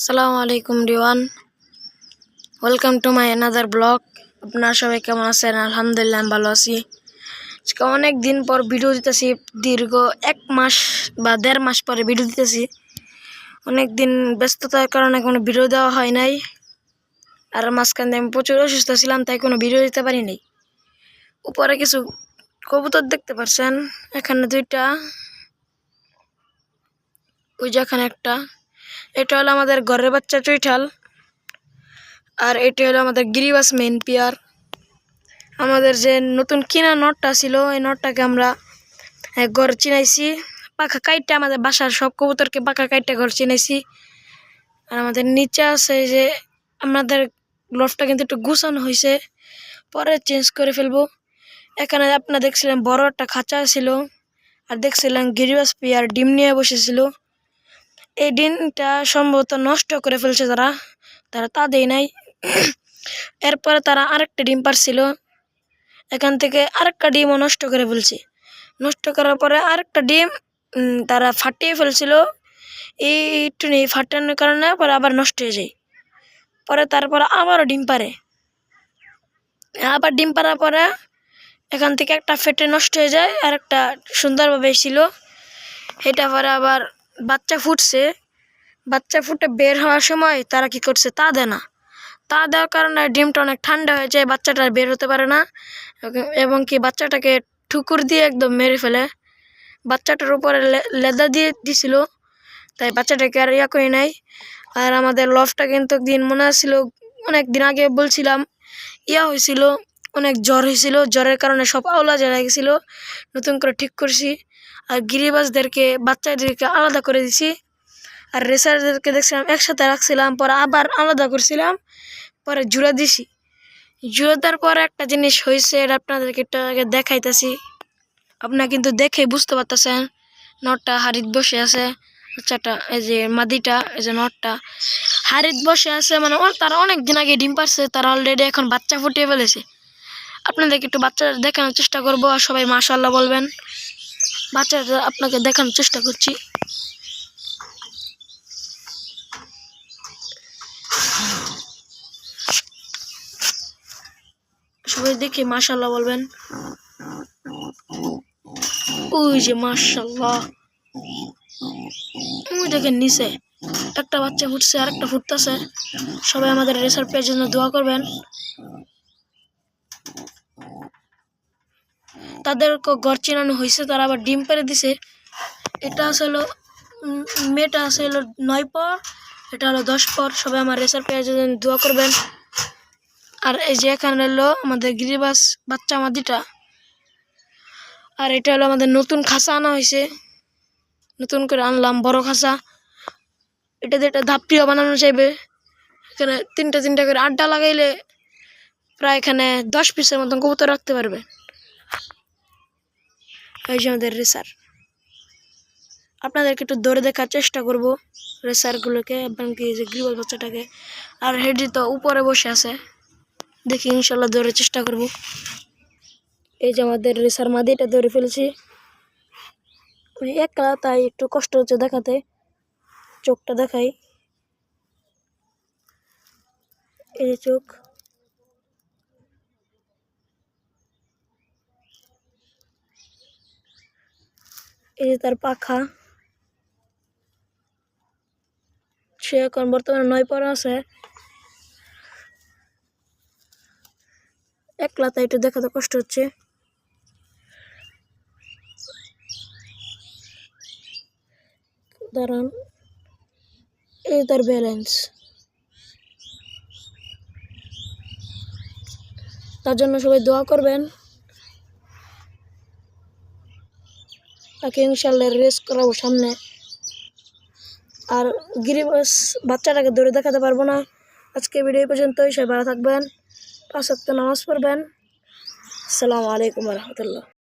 আসসালামু আলাইকুম everyone, welcome to my another blog. আপনারা সবাই কেমন আছেন? আলহামদুলিল্লাহ আমি ভালো আছি। আজকে অনেক দিন পর ভিডিও দিতেছি, দীর্ঘ 1 মাস বা 1.5 মাস পরে ভিডিও দিতেছি। অনেক দিন ব্যস্ততার কারণে কোনো ভিডিও দেওয়া হয় নাই, আর মাঝখানে আমি প্রচুর অসুস্থ ছিলাম, তাই কোনো ভিডিও দিতে পারি নাই। উপরে কিছু কবুতর দেখতে পাচ্ছেন, এখানে 2টা, ওই যেখানে একটা। এটা হলো আমাদের ঘরের বাচ্চা চুইঠাল, আর এটা হলো আমাদের গিরিবাস মেইন পেয়ার। আমাদের যে নতুন কিনা নটটা ছিল, এই নটটাকে আমরা ঘর চিনাইছি, পাখা কাইটটা আমাদের বাসার সব কবুতরকে পাখা কাইটটা ঘর চিনাইছি। আর আমাদের নিচে আছে যে আমাদের লফটটা কিন্তু একটু গুছানো হয়েছে, পরে চেঞ্জ করে ফেলবো। এখানে আপনারা দেখছিলেন বড় একটা খাঁচা ছিল, আর দেখছিলেন গিরিবাস পেয়ার ডিম নিয়ে বসেছিল। এই ডিমটা সম্ভবত নষ্ট করে ফেলছে তারা তা দেয় নাই। এরপরে তারা আরেকটা ডিম পারছিল, এখান থেকে আরেকটা ডিমও নষ্ট করে ফেলছে। নষ্ট করার পরে আরেকটা ডিম তারা ফাটিয়ে ফেলছিল, একটু নেই ফাটানোর কারণে পরে আবার নষ্ট হয়ে যায়। তারপরে আবারও ডিম পারে, আবার ডিম পারার পরে এখান থেকে একটা ফেটে নষ্ট হয়ে যায়, আর একটা সুন্দরভাবে ছিল। এটা পরে আবার বাচ্চা ফুটছে, বাচ্চা ফুটে বের হওয়ার সময় তারা কি করছে, তা দেয় না। তা দেওয়ার কারণে ডিমটা অনেক ঠান্ডা হয়ে যায়, বাচ্চাটা বের হতে পারে না, এবং কি বাচ্চাটাকে ঠুকুর দিয়ে একদম মেরে ফেলে। বাচ্চাটার উপরে লেদা দিয়ে দিছিল, তাই বাচ্চাটাকে আর ইয়া করে নাই। আর আমাদের লফটা কিন্তু একদিন মনে ছিল, অনেক দিন আগে বলছিলাম, ইয়া হয়েছিল, অনেক জ্বর হয়েছিল, জ্বরের কারণে সব আওলা জ্বর গেছিল, নতুন করে ঠিক করছি। আর গিরিবাসদেরকে বাচ্চাদেরকে আলাদা করে দিছি, আর রেসারদেরকে দেখছিলাম একসাথে রাখছিলাম, পরে আবার আলাদা করছিলাম, পরে জুড়ে দিছি। জুড়ে দেওয়ার পরে একটা জিনিস হয়েছে, এটা আপনাদেরকে একটু আগে দেখাইতেছি। আপনারা কিন্তু দেখে বুঝতে পারতেছেন, নটটা হাড়িত বসে আছে, বাচ্চাটা এই যে মাদিটা, এই যে নটটা হাড়িত বসে আছে, মানে তারা অনেক দিন আগে ডিম পারছে, তারা অলরেডি এখন বাচ্চা ফুটিয়ে ফেলেছে। আপনাদেরকে একটু বাচ্চা দেখানোর চেষ্টা করবো, আর সবাই মাশাআল্লাহ বলবেন। বাচ্চাটা আপনাকে দেখানোর চেষ্টা করছি। সবাই দেখে মাশাআল্লাহ বলবেন। ওই যে মাশাআল্লাহ, ওই দেখেন নিচে একটা বাচ্চা ফুটছে, আর একটা ফুটতেছে। সবাই আমাদের রেসার পেয়ের জন্য দোয়া করবেন। তাদের ঘর চিনানো হয়েছে, তারা আবার ডিম পেড়ে দিছে। এটা আসলে মেয়েটা আছে হলো 9 পর, এটা হলো 10 পর। সবাই আমার রেসার পেয়ের জন্য দোয়া করবেন। আর এই যে এখানে হলো আমাদের গিরিবাস বাচ্চা মাদিটা, আর এটা হলো আমাদের নতুন খাঁচা আনা হয়েছে, নতুন করে আনলাম বড় খাঁচা। এটাতে একটা ধাপটিও বানানো যাবে। এখানে 3টা করে আড্ডা লাগাইলে প্রায় এখানে 10 পিসের মতন কবুতর রাখতে পারবে। এই যে আমাদের রেসার, আপনাদেরকে একটু ধরে দেখার চেষ্টা করব রেসারগুলোকে, এবং কি যে গিরিবাস বাচ্চাটাকে। আর হেডি তো উপরে বসে আছে, দেখি ইনশাল্লাহ ধরে চেষ্টা করব। এই যে আমাদের রেসার মাদিটা ধরে ফেলছি, একলা তাই একটু কষ্ট হচ্ছে দেখাতে। চোখটা দেখাই, এই যে চোখ, এই যে তার পাখা। সে এখন বর্তমানে 9 পর আছে, একলা তাই একটু দেখাতে কষ্ট হচ্ছে। দাঁড়ান, এই তার ব্যালেন্স, তার জন্য সবাই দোয়া করবেন। তাকে ইনশাল্লাহ রেস করাবো সামনে। আর গিরিবাস বাচ্চাটাকে ধরে দেখাতে পারবো না। আজকে ভিডিও পর্যন্তই, সবাই ভালো থাকবেন, 5 ওয়াক্ত নামাজ পড়বেন। আসসালামু আলাইকুম রহমতুল্লাহ।